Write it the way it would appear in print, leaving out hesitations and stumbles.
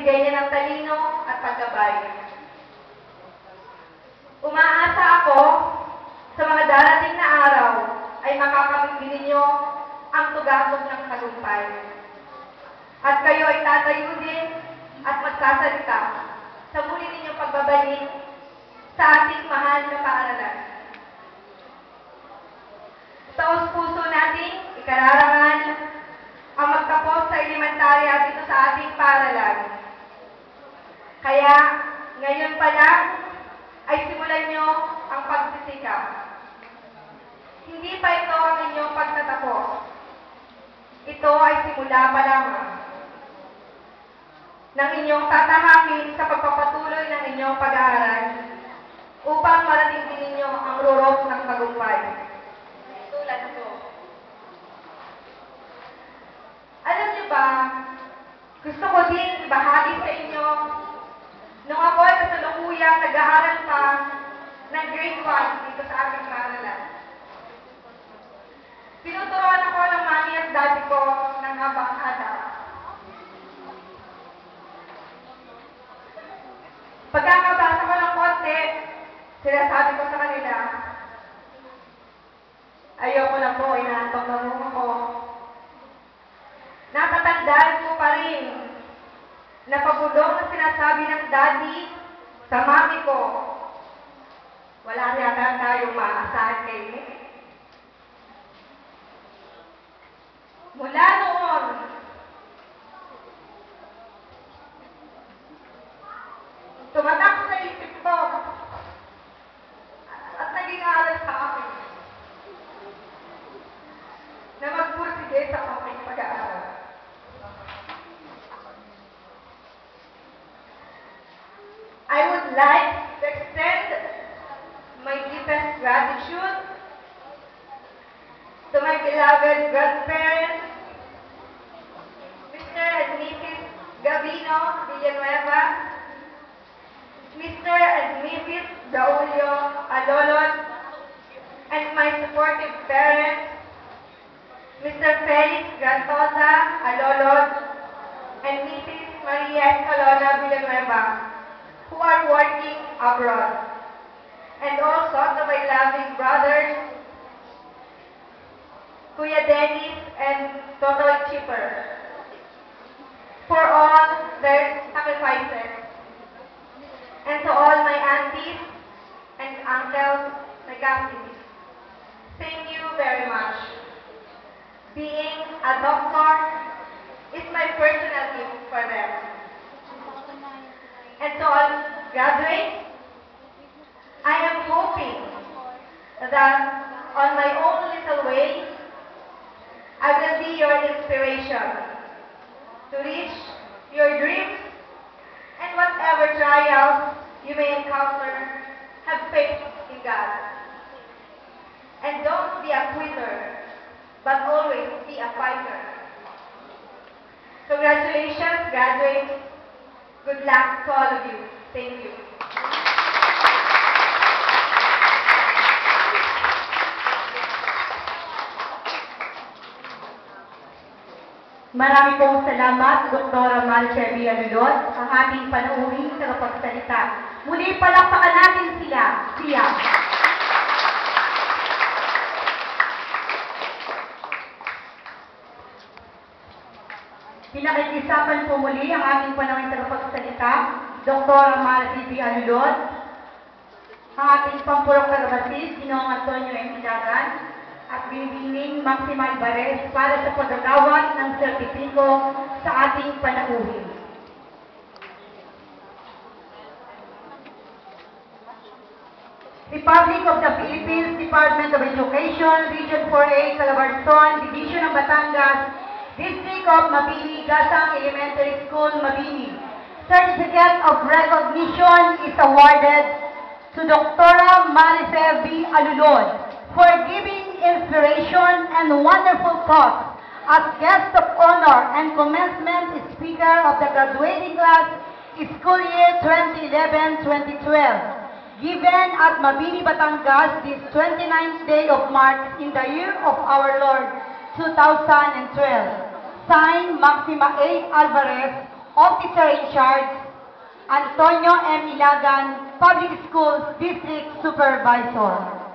Binigay niya ng talino at paggabay. Umaasa ako sa mga darating na araw ay makakamit din ninyo ang tugasok ng tagumpay. At kayo ay tatayo din at magsasalita sa muli ninyong pagbabalik sa ating mahal na paaralan. Taos-puso nating ikararangan ang magtapos sa elementarya dito sa ating paaralan. Kaya ngayon pa lang ay simulan nyo ang pagsisikap. Hindi pa ito ang inyong pagtatapos. Ito ay simula pa lamang ng inyong tatahakin sa pagpapatuloy ng inyong pag-aaral upang marating din ninyo ang rurok ng tagumpay. Tulad ito. Alam niyo ba, gusto ko din ibahagi sa inyo nung ako ay kasalukuyang nag-aaral pa ng grade 1 dito sa ating paaralan. Tinuturuan ako ng mami at daddy ko ng habang araw. Pagkakabasa ko ng konti, sinasabi ko sa kanila, ayoko na po, inaantok na mo ako. Natatandaan ko pa rin na pagulong na sinasabi ng daddy sa mami ko, wala yata tayong maasahan kay Nick. Mula noon, tumatak sa isip ko at naging aral sa akin na magpursige sa aking pag-aaral. I would like to extend my deepest gratitude to my beloved grandparents, Mr. and Mrs. Gavino Villanueva, Mr. and Mrs. Daulio Alolot, and my supportive parents, Mr. Felix Gantosa Alolot, and Mrs. Maria Escalona Villanueva, who are working abroad, and also to my loving brothers, Kuya Dennis and Totoy Chipper, for all their sacrifices, and to all my aunties and uncles, my cousins, thank you very much. Being a doctor is my personal gift for them. And to all graduates, I am hoping that on my own little way, I will be your inspiration to reach your dreams, and whatever trials you may encounter, have faith in God. And don't be a quitter, but always be a fighter. Congratulations, graduates. Good luck to all of you. Thank you. Marami pong salamat, Dr. Maricel Villalulot, ang ating panauhing tagapagsalita. Muli palakpakan natin siya. Pinakikisapan po muli ang ating panauhing tagapagsalita, Dr. Maricel Villalulot, ang ating pampurok tagabasis, Ginoong Antonio M. Hilagan, at Binibining Maxima Ibares para sa paggagawad ng sertipiko sa ating panauhin. Republic of the Philippines, Department of Education, Region 4A, Calabarzon, Division of Batangas, District of Mabini, Gasang Elementary School, Mabini. Certificate of Recognition is awarded to Dr. Maricel V. Alulod for giving inspiration and wonderful thoughts as guest of honor and commencement speaker of the graduating class school year 2011-2012, given at Mabini, Batangas this 29th day of March in the year of our Lord 2012. Signed, Maxima A. Alvarez, Officer in Charge, Antonio M. Ilagan, Public Schools District Supervisor.